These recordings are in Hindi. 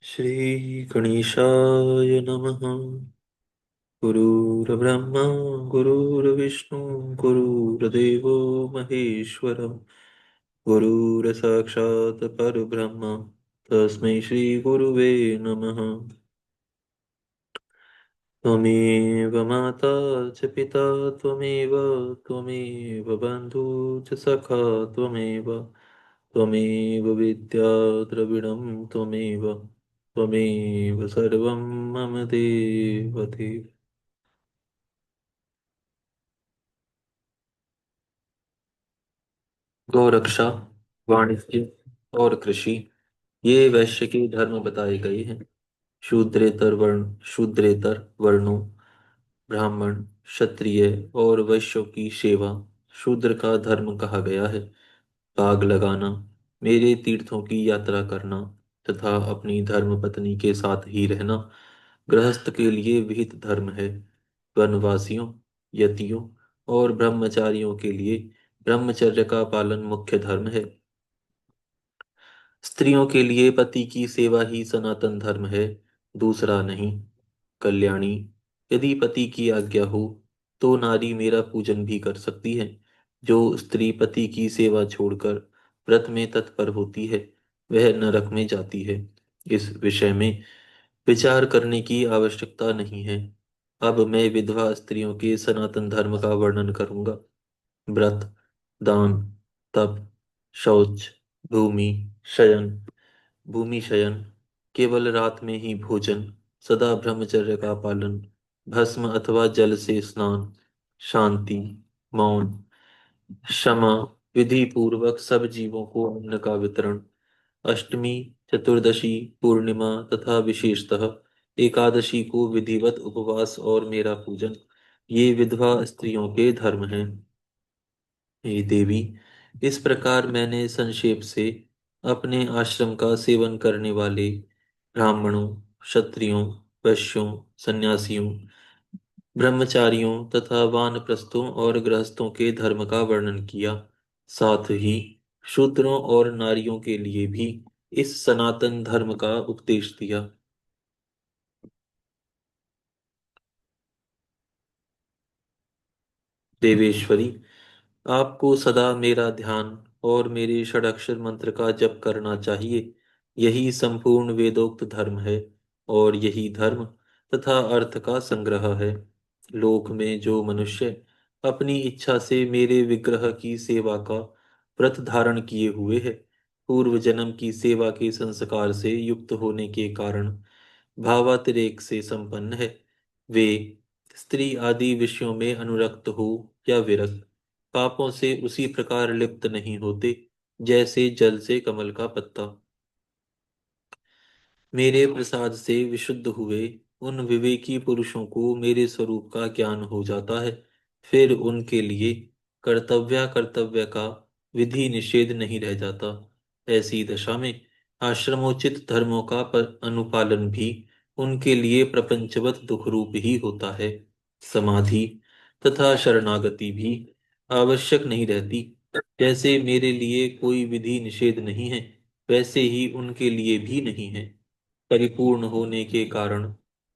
श्रीगणेशाय नमः। गुरुर्ब्रह्मा गुरुर्विष्णु गुरुर्देवो महेश्वर गुरुर्साक्षात् परब्रह्म तस्मै श्रीगुरुवे नमः। त्वमेव माता च पिता त्वमेव त्वमेव बन्धु च सखा त्वमेव त्वमेव विद्या द्रविणं त्वमेव त्वमेव सर्वं मम देवदेव। गौरक्षा, वाणिज्य और कृषि ये वैश्य के धर्म बताए गए हैं। शूद्रेतर वर्णों ब्राह्मण, क्षत्रिय और वैश्यों की सेवा शूद्र का धर्म कहा गया है। बाग लगाना, मेरे तीर्थों की यात्रा करना तथा अपनी धर्म पत्नी के साथ ही रहना गृहस्थ के लिए विहित धर्म है। वनवासियों, यतियों और ब्रह्मचारियों के लिए ब्रह्मचर्य का पालन मुख्य धर्म है। स्त्रियों के लिए पति की सेवा ही सनातन धर्म है, दूसरा नहीं। कल्याणी, यदि पति की आज्ञा हो तो नारी मेरा पूजन भी कर सकती है। जो स्त्री पति की सेवा छोड़कर व्रत में तत्पर होती है वह नरक में जाती है। इस विषय में विचार करने की आवश्यकता नहीं है। अब मैं विधवा स्त्रियों के सनातन धर्म का वर्णन करूंगा। व्रत, दान, तप, शौच, भूमि शयन भूमि शयन, केवल रात में ही भोजन, सदा ब्रह्मचर्य का पालन, भस्म अथवा जल से स्नान, शांति, मौन, क्षमा, विधि पूर्वक सब जीवों को अन्न का वितरण, अष्टमी, चतुर्दशी, पूर्णिमा तथा विशेषतः एकादशी को विधिवत उपवास और मेरा पूजन, ये विधवा स्त्रियों के धर्म हैं। हे देवी, इस प्रकार मैंने संक्षेप से अपने आश्रम का सेवन करने वाले ब्राह्मणों, क्षत्रियों, वैश्यों, सन्यासियों, ब्रह्मचारियों तथा वानप्रस्थों और गृहस्थों के धर्म का वर्णन किया। साथ ही शूद्रों और नारियों के लिए भी इस सनातन धर्म का उपदेश दिया। देवेश्वरी, आपको सदा मेरा ध्यान और मेरे षडाक्षर मंत्र का जप करना चाहिए। यही संपूर्ण वेदोक्त धर्म है और यही धर्म तथा अर्थ का संग्रह है। लोक में जो मनुष्य अपनी इच्छा से मेरे विग्रह की सेवा का व्रत धारण किए हुए है, पूर्व जन्म की सेवा के संस्कार से युक्त होने के कारण भावातिरेक से संपन्न है, वे स्त्री आदि विषयों में अनुरक्त हो या विरक्त, पापों से उसी प्रकार लिप्त नहीं होते जैसे जल से कमल का पत्ता। मेरे प्रसाद से विशुद्ध हुए उन विवेकी पुरुषों को मेरे स्वरूप का ज्ञान हो जाता है। फिर उनके लिए कर्तव्य का विधि निषेध नहीं रह जाता। ऐसी दशा में आश्रमोचित धर्मों का अनुपालन भी उनके लिए प्रपंचवत दुख रूप ही होता है। समाधि तथा शरणागति भी आवश्यक नहीं रहती। जैसे मेरे लिए कोई विधि निषेध नहीं है, वैसे ही उनके लिए भी नहीं है। परिपूर्ण होने के कारण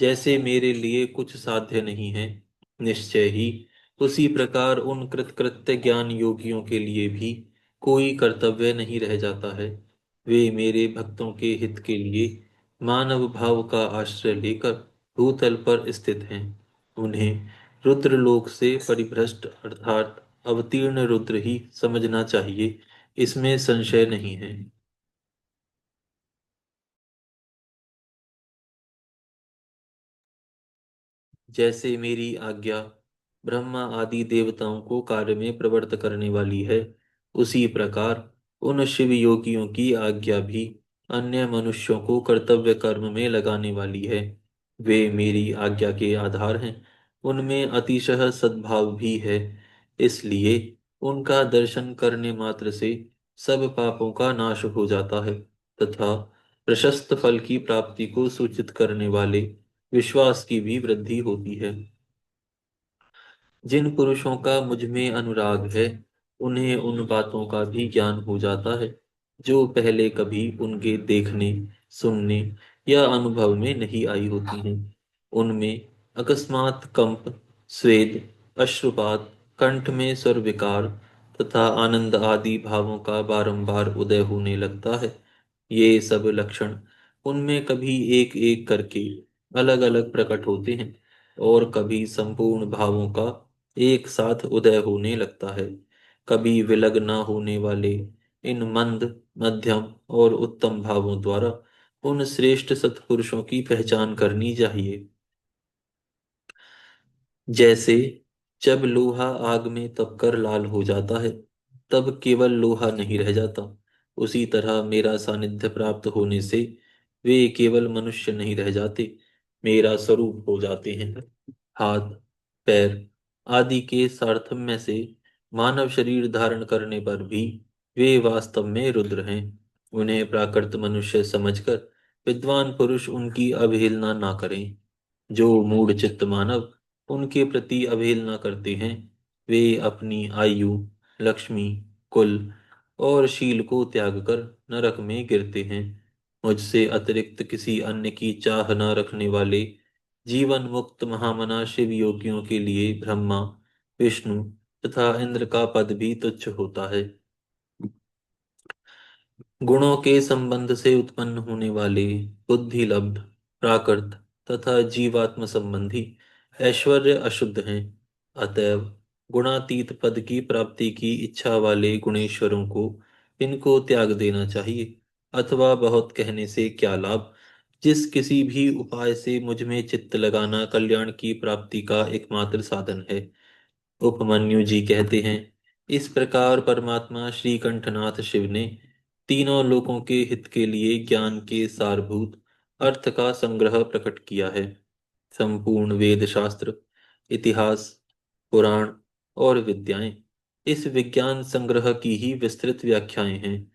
जैसे मेरे लिए कुछ साध्य नहीं है, निश्चय ही उसी प्रकार उन कृतकृत्य ज्ञान योगियों के लिए भी कोई कर्तव्य नहीं रह जाता है। वे मेरे भक्तों के हित के लिए मानव भाव का आश्रय लेकर भूतल पर स्थित हैं। उन्हें रुद्रलोक से परिभ्रष्ट अर्थात अवतीर्ण रुद्र ही समझना चाहिए, इसमें संशय नहीं है। जैसे मेरी आज्ञा ब्रह्मा आदि देवताओं को कार्य में प्रवृत्त करने वाली है, उसी प्रकार उन शिव योगियों की आज्ञा भी अन्य मनुष्यों को कर्तव्य कर्म में लगाने वाली है। वे मेरी आज्ञा के आधार हैं, उनमें अतिशय सद्भाव भी है। इसलिए उनका दर्शन करने मात्र से सब पापों का नाश हो जाता है तथा प्रशस्त फल की प्राप्ति को सूचित करने वाले विश्वास की भी वृद्धि होती है। जिन पुरुषों का मुझ में अनुराग है, उन्हें उन बातों का भी ज्ञान हो जाता है जो पहले कभी उनके देखने, सुनने या अनुभव में नहीं आई होती हैं। उनमें अकस्मात कंप, स्वेद, अश्रुपात, कंठ में स्वर विकार तथा आनंद आदि भावों का बारंबार उदय होने लगता है। ये सब लक्षण उनमें कभी एक एक करके अलग अलग प्रकट होते हैं और कभी संपूर्ण भावों का एक साथ उदय होने लगता है। कभी विलग न होने वाले इन मंद, मध्यम और उत्तम भावों द्वारा उन श्रेष्ठ सत्पुरुषों की पहचान करनी चाहिए। जैसे जब लोहा आग में तपकर लाल हो जाता है, तब केवल लोहा नहीं रह जाता, उसी तरह मेरा सानिध्य प्राप्त होने से वे केवल मनुष्य नहीं रह जाते, मेरा स्वरूप हो जाते हैं। हाथ, पैर आदि के सारथम्य से मानव शरीर धारण करने पर भी वे वास्तव में रुद्र हैं। उन्हें प्राकृत मनुष्य समझकर विद्वान पुरुष उनकी अवहेलना ना करें। जो मूढ़ चित्त मानव उनके प्रति अवहेलना करते हैं, वे अपनी आयु, लक्ष्मी, कुल और शील को त्याग कर नरक में गिरते हैं। मुझसे अतिरिक्त किसी अन्य की चाह न रखने वाले जीवन मुक्त महामना शिव योगियों के लिए ब्रह्मा, विष्णु तथा इंद्र का पद भी तुच्छ होता है। गुणों के संबंध से उत्पन्न होने वाले बुद्धि लब्ध, प्राकृत तथा जीवात्म संबंधी ऐश्वर्य अशुद्ध हैं। अतएव गुणातीत पद की प्राप्ति की इच्छा वाले गुणेश्वरों को इनको त्याग देना चाहिए। अथवा बहुत कहने से क्या लाभ, जिस किसी भी उपाय से मुझ में चित्त लगाना कल्याण की प्राप्ति का एकमात्र साधन है। उपमन्यु जी कहते हैं, इस प्रकार परमात्मा श्री कंठनाथ शिव ने तीनों लोकों के हित के लिए ज्ञान के सारभूत अर्थ का संग्रह प्रकट किया है। संपूर्ण वेद शास्त्र, इतिहास, पुराण और विद्याएं इस विज्ञान संग्रह की ही विस्तृत व्याख्याएं हैं।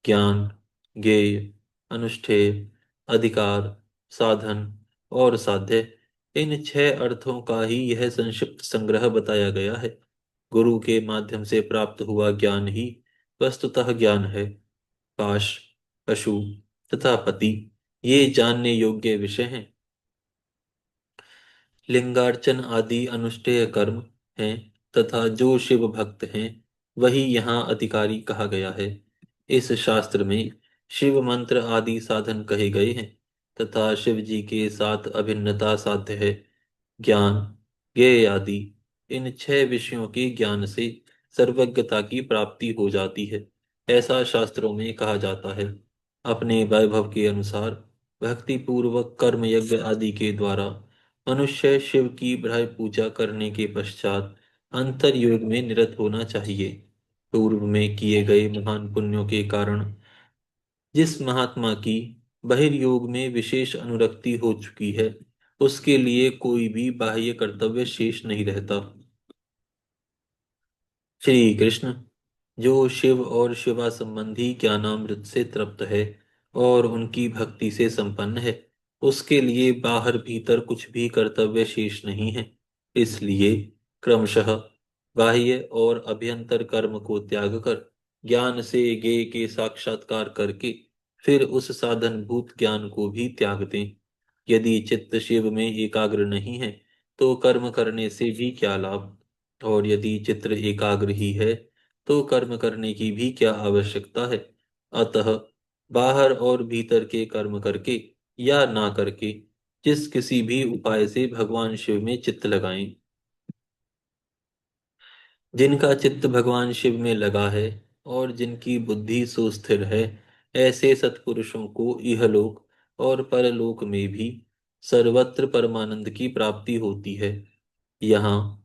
ज्ञान, ज्ञेय, अनुष्ठेय, अधिकार, साधन और साध्य, इन छह अर्थों का ही यह संक्षिप्त संग्रह बताया गया है। गुरु के माध्यम से प्राप्त हुआ ज्ञान ही वस्तुतः ज्ञान है। काश, पशु तथा पति ये जानने योग्य विषय हैं। लिंगार्चन आदि अनुष्ठेय कर्म हैं तथा जो शिव भक्त हैं वही यहाँ अधिकारी कहा गया है। इस शास्त्र में शिव मंत्र आदि साधन कहे गए हैं तथा शिव जी के साथ अभिन्नता साध्य है। ज्ञान, ज्ञेय आदि इन छह विषयों के ज्ञान से सर्वज्ञता की प्राप्ति हो जाती है, ऐसा शास्त्रों में कहा जाता है। अपने वैभव के अनुसार भक्ति पूर्वक कर्म यज्ञ आदि के द्वारा मनुष्य शिव की ब्रह्म पूजा करने के पश्चात अंतर्योग में निरत होना चाहिए। पूर्व में किए गए महान पुण्यों के कारण जिस महात्मा की बहिर्योग में विशेष अनुरक्ति हो चुकी है, उसके लिए कोई भी बाह्य कर्तव्य शेष नहीं रहता। श्री कृष्ण, जो शिव और शिवा संबंधी ज्ञानामृत से तृप्त है और उनकी भक्ति से संपन्न है, उसके लिए बाहर भीतर कुछ भी कर्तव्य शेष नहीं है। इसलिए क्रमशः बाह्य और अभ्यंतर कर्म को त्याग कर ज्ञान से ज्ञेय के साक्षात्कार करके फिर उस साधनभूत ज्ञान को भी त्याग दें। यदि चित्त शिव में एकाग्र नहीं है, तो कर्म करने से भी क्या लाभ। और यदि चित्र एकाग्र ही है, तो कर्म करने की भी क्या आवश्यकता है। अतः बाहर और भीतर के कर्म करके या ना करके जिस किसी भी उपाय से भगवान शिव में चित्त लगाएं। जिनका चित्त भगवान शिव में लगा है और जिनकी बुद्धि सुस्थिर है, ऐसे सत्पुरुषों को इहलोक और परलोक में भी सर्वत्र परमानंद की प्राप्ति होती है। यहाँ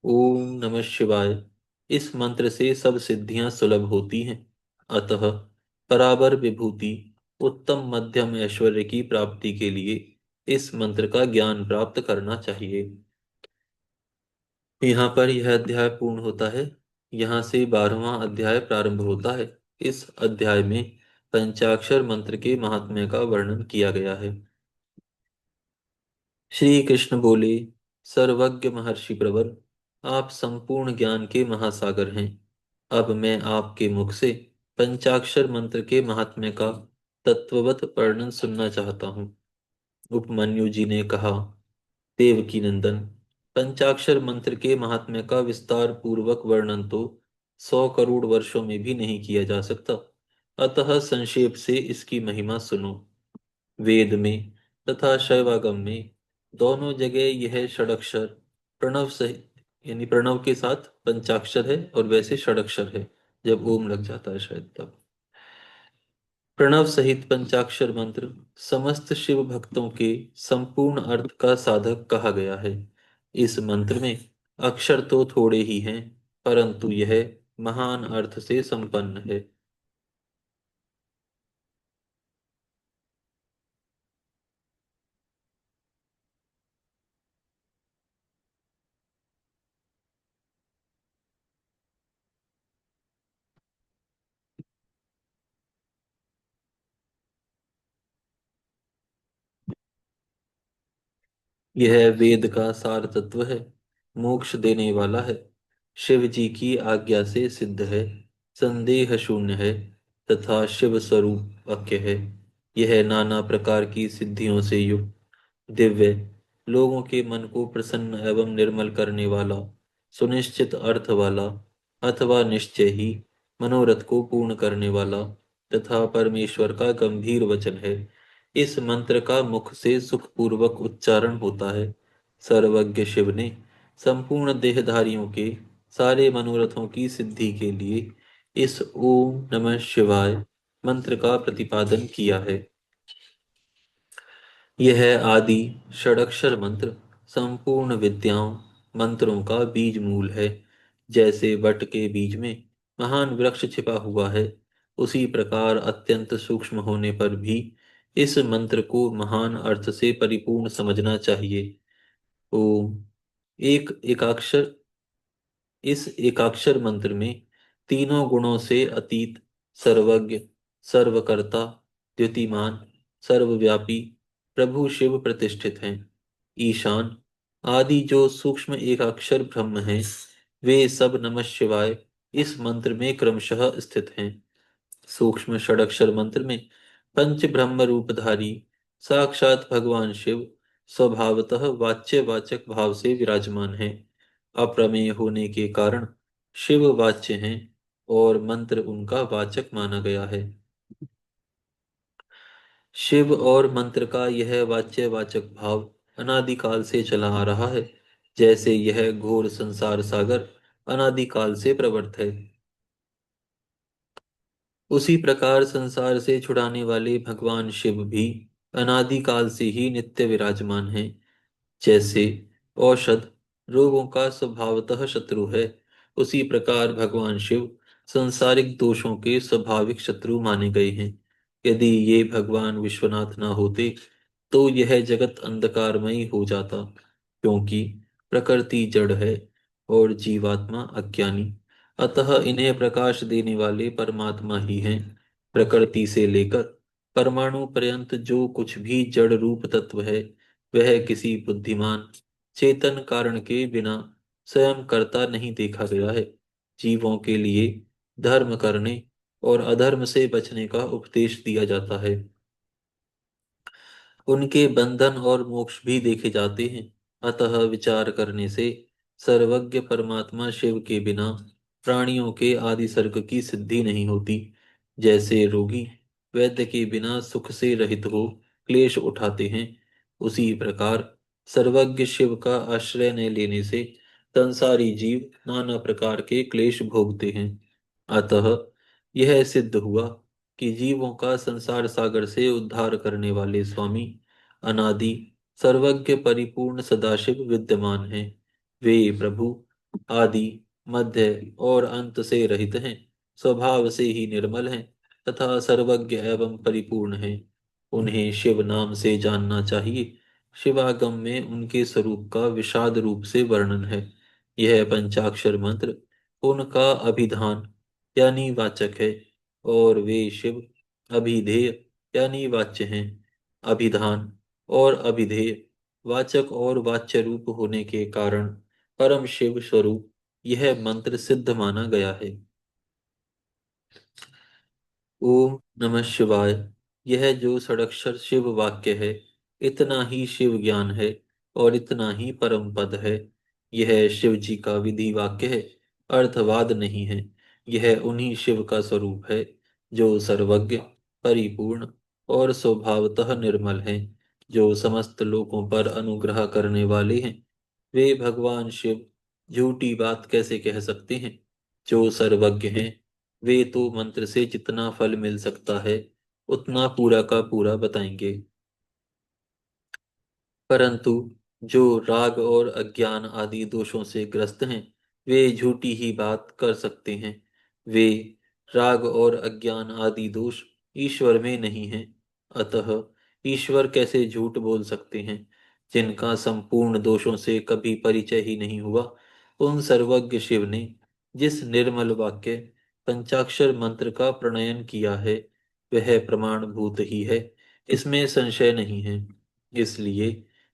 ओम नमः शिवाय इस मंत्र से सब सिद्धियां सुलभ होती हैं। अतः बराबर विभूति, उत्तम मध्यम ऐश्वर्य की प्राप्ति के लिए इस मंत्र का ज्ञान प्राप्त करना चाहिए। यहाँ पर यह अध्याय पूर्ण होता है। यहाँ से 12वां अध्याय प्रारंभ होता है। इस अध्याय में पंचाक्षर मंत्र के महात्म्य का वर्णन किया गया है। श्री कृष्ण बोले, सर्वज्ञ महर्षि प्रवर, आप संपूर्ण ज्ञान के महासागर हैं। अब मैं आपके मुख से पंचाक्षर मंत्र के महात्म्य का तत्ववत वर्णन सुनना चाहता हूँ। उपमन्यु जी ने कहा, देवकी नंदन, पंचाक्षर मंत्र के महात्म्य का विस्तार पूर्वक वर्णन तो 100 करोड़ वर्षों में भी नहीं किया जा सकता। अतः संक्षेप से इसकी महिमा सुनो। वेद में तथा शैवागम में दोनों जगह यह षडक्षर प्रणव सहित, यानी प्रणव के साथ पंचाक्षर है और वैसे षडक्षर है, जब ओम लग जाता है शायद तब। प्रणव सहित पंचाक्षर मंत्र समस्त शिव भक्तों के संपूर्ण अर्थ का साधक कहा गया है। इस मंत्र में अक्षर तो थोड़े ही हैं, परंतु यह महान अर्थ से संपन्न है। यह वेद का सार तत्व है, मोक्ष देने वाला है, शिव जी की आज्ञा से सिद्ध है, संदेह शून्य है तथा शिव स्वरूप वाक्य है। यह नाना प्रकार की सिद्धियों से युक्त दिव्य, लोगों के मन को प्रसन्न एवं निर्मल करने वाला, सुनिश्चित अर्थ वाला अथवा निश्चय ही मनोरथ को पूर्ण करने वाला तथा परमेश्वर का गंभीर वचन है। इस मंत्र का मुख से सुखपूर्वक उच्चारण होता है। सर्वज्ञ शिव ने संपूर्ण देहधारियों के सारे मनोरथों की सिद्धि के लिए इस ओम नमः शिवाय मंत्र का प्रतिपादन किया है। यह आदि षडक्षर मंत्र संपूर्ण विद्याओं मंत्रों का बीज मूल है। जैसे वट के बीज में महान वृक्ष छिपा हुआ है, उसी प्रकार अत्यंत सूक्ष्म होने पर भी इस मंत्र को महान अर्थ से परिपूर्ण समझना चाहिए। ओम एक एकाक्षर इस एकाक्षर मंत्र में तीनों गुणों से अतीत, सर्वज्ञ, सर्वकर्ता, द्युतिमान, सर्वव्यापी प्रभु शिव प्रतिष्ठित हैं। ईशान आदि जो सूक्ष्म एकाक्षर ब्रह्म हैं, वे सब नमः शिवाय इस मंत्र में क्रमशः स्थित हैं। सूक्ष्म षडक्षर मंत्र में पंच ब्रह्म रूपधारी साक्षात भगवान शिव स्वभावतः वाच्य वाचक भाव से विराजमान हैं। अप्रमेय होने के कारण शिव वाच्य हैं और मंत्र उनका वाचक माना गया है। शिव और मंत्र का यह वाच्य वाचक भाव अनादिकाल से चला आ रहा है, जैसे यह घोर संसार सागर अनादिकाल से प्रवृत्त है। उसी प्रकार संसार से छुड़ाने वाले भगवान शिव भी अनादिकाल से ही नित्य विराजमान हैं। जैसे औषध रोगों का स्वभावतः शत्रु है, उसी प्रकार भगवान शिव संसारिक दोषों के स्वाभाविक शत्रु माने गए हैं। यदि ये भगवान विश्वनाथ न होते तो यह जगत अंधकारमय हो जाता, क्योंकि प्रकृति जड़ है और जीवात्मा अज्ञानी। अतः इन्हें प्रकाश देने वाले परमात्मा ही हैं। प्रकृति से लेकर परमाणु पर्यंत जो कुछ भी जड़ रूप तत्व है, वह किसी बुद्धिमान चेतन कारण के बिना स्वयं करता नहीं देखा गया है। जीवों के लिए धर्म करने और अधर्म से बचने का उपदेश दिया जाता है। उनके बंधन और मोक्ष भी देखे जाते हैं। अतः विचार करने से सर्वज्ञ परमात्मा शिव के बिना प्राणियों के आदि सर्ग की सिद्धि नहीं होती। जैसे रोगी वैद्य के बिना सुख से रहित हो क्लेश उठाते हैं, उसी प्रकार सर्वज्ञ शिव का आश्रय न लेने से संसारी जीव नाना प्रकार के क्लेश भोगते हैं। अतः यह सिद्ध हुआ कि जीवों का संसार सागर से उद्धार करने वाले स्वामी अनादि सर्वज्ञ परिपूर्ण सदाशिव विद्यमान हैं। वे प्रभु आदि मध्य और अंत से रहित हैं, स्वभाव से ही निर्मल हैं तथा सर्वज्ञ एवं परिपूर्ण हैं। उन्हें शिव नाम से जानना चाहिए। शिवागम में उनके स्वरूप का विषाद रूप से वर्णन है। यह पंचाक्षर मंत्र उनका अभिधान यानी वाचक है, और वे शिव अभिधेय यानी वाच्य हैं। अभिधान और अभिधेय वाचक और वाच्य रूप होने के कारण परम शिव स्वरूप यह मंत्र सिद्ध माना गया है। ओम नमः शिवाय। यह जो षडक्षर शिव वाक्य है, इतना ही शिव ज्ञान है और इतना ही परम पद है। यह शिव जी का विधि वाक्य है, अर्थवाद नहीं है। यह उन्हीं शिव का स्वरूप है जो सर्वज्ञ, परिपूर्ण और स्वभावतः निर्मल हैं, जो समस्त लोगों पर अनुग्रह करने वाले हैं। वे भगवान शिव झूठी बात कैसे कह सकते हैं? जो सर्वज्ञ हैं, वे तो मंत्र से जितना फल मिल सकता है उतना पूरा का पूरा बताएंगे, परंतु जो राग और अज्ञान आदि दोषों से ग्रस्त हैं, वे झूठी ही बात कर सकते हैं। वे राग और अज्ञान आदि दोष ईश्वर में नहीं हैं। अतः ईश्वर कैसे झूठ बोल सकते हैं? जिनका संपूर्ण दोषों से कभी परिचय ही नहीं हुआ, उन सर्वज्ञ शिव ने जिस निर्मल वाक्य पंचाक्षर मंत्र का प्रणयन किया है, वह प्रमाणभूत ही है, इसमें संशय नहीं है। इसलिए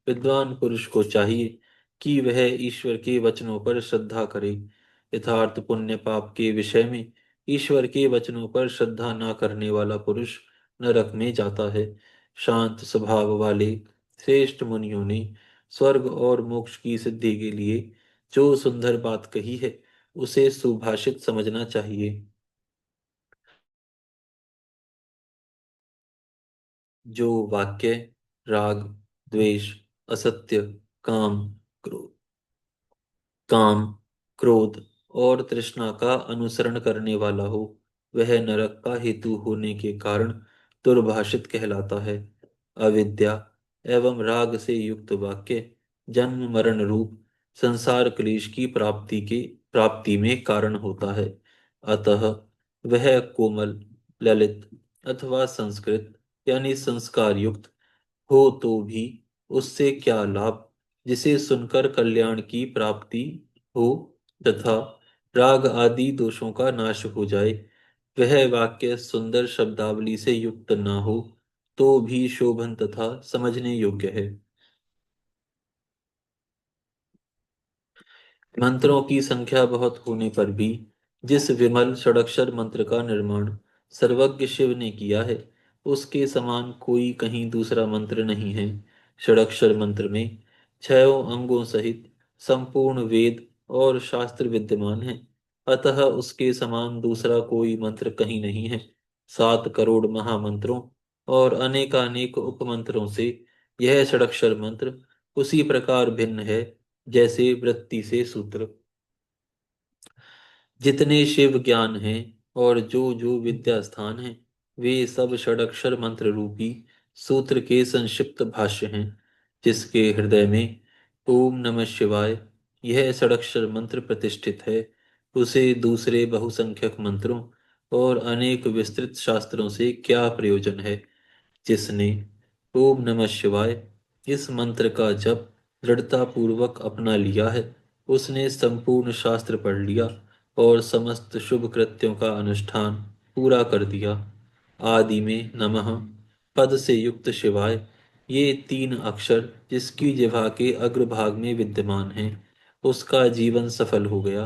विद्वान पुरुष को चाहिए कि वह ईश्वर के वचनों पर श्रद्धा करे। यथार्थ पुण्य पाप के विषय में ईश्वर के वचनों पर श्रद्धा न करने वाला पुरुष नरक में जाता है। शांत स्वभाव वाले श्रेष्ठ मुनियों ने स्वर्ग और मोक्ष की सिद्धि के लिए जो सुंदर बात कही है, उसे सुभाषित समझना चाहिए। जो वाक्य राग, द्वेष, असत्य, काम, क्रोध काम, क्रोध और तृष्णा का अनुसरण करने वाला हो, वह नरक का हेतु होने के कारण दुर्भाषित कहलाता है। अविद्या एवं राग से युक्त वाक्य जन्म मरण रूप संसार क्लेश की प्राप्ति में कारण होता है। अतः वह कोमल, ललित अथवा संस्कृत यानी संस्कार युक्त हो तो भी उससे क्या लाभ, जिसे सुनकर कल्याण की प्राप्ति हो तथा राग आदि दोषों का नाश हो जाए। वह वाक्य सुंदर शब्दावली से युक्त ना हो तो भी शोभन तथा समझने योग्य है। मंत्रों की संख्या बहुत होने पर भी जिस विमल षडक्षर मंत्र का निर्माण सर्वज्ञ शिव ने किया है, उसके समान कोई कहीं दूसरा मंत्र नहीं है। षडक्षर मंत्र में छयों अंगों सहित संपूर्ण वेद और शास्त्र विद्यमान है। अतः उसके समान दूसरा कोई मंत्र कहीं नहीं है। 7 करोड़ महामंत्रों और अनेकानेक उपमंत्रों से यह षडक्षर मंत्र उसी प्रकार भिन्न है जैसे वृत्ति से सूत्र। जितने शिव ज्ञान हैं और जो जो विद्या स्थान हैं, वे सब षडक्षर मंत्र रूपी सूत्र के संक्षिप्त भाष्य हैं। जिसके हृदय में ओम नमः शिवाय यह षडक्षर मंत्र प्रतिष्ठित है, उसे दूसरे बहुसंख्यक मंत्रों और अनेक विस्तृत शास्त्रों से क्या प्रयोजन है। जिसने ओम नमः शिवाय इस मंत्र का जप दृढ़ता पूर्वक अपना लिया है, उसने संपूर्ण शास्त्र पढ़ लिया और समस्त शुभ कृत्यों का अनुष्ठान पूरा कर दिया। आदि में नमः पद से युक्त शिवाय, ये 3 अक्षर जिसकी जिह्वा के अग्रभाग में विद्यमान हैं, उसका जीवन सफल हो गया।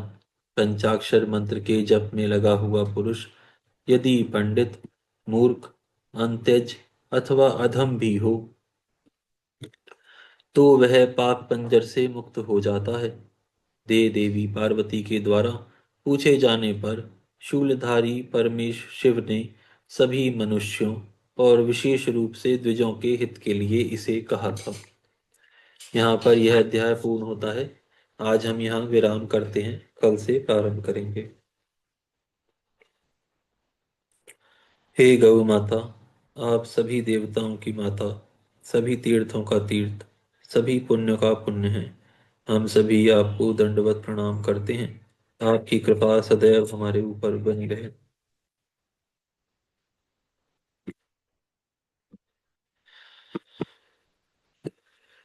पंचाक्षर मंत्र के जप में लगा हुआ पुरुष यदि पंडित, मूर्ख, अंत्यज अथवा अधम भी हो, तो वह पाप पंजर से मुक्त हो जाता है। दे देवी पार्वती के द्वारा पूछे जाने पर शूलधारी परमेश शिव ने सभी मनुष्यों और विशेष रूप से द्विजों के हित के लिए इसे कहा था। यहाँ पर यह अध्याय पूर्ण होता है। आज हम यहाँ विराम करते हैं, कल से प्रारंभ करेंगे। हे गौ माता, आप सभी देवताओं की माता, सभी तीर्थों का तीर्थ, सभी पुण्य का पुण्य है। हम सभी आपको दंडवत प्रणाम करते हैं। आपकी कृपा सदैव हमारे ऊपर बनी रहे।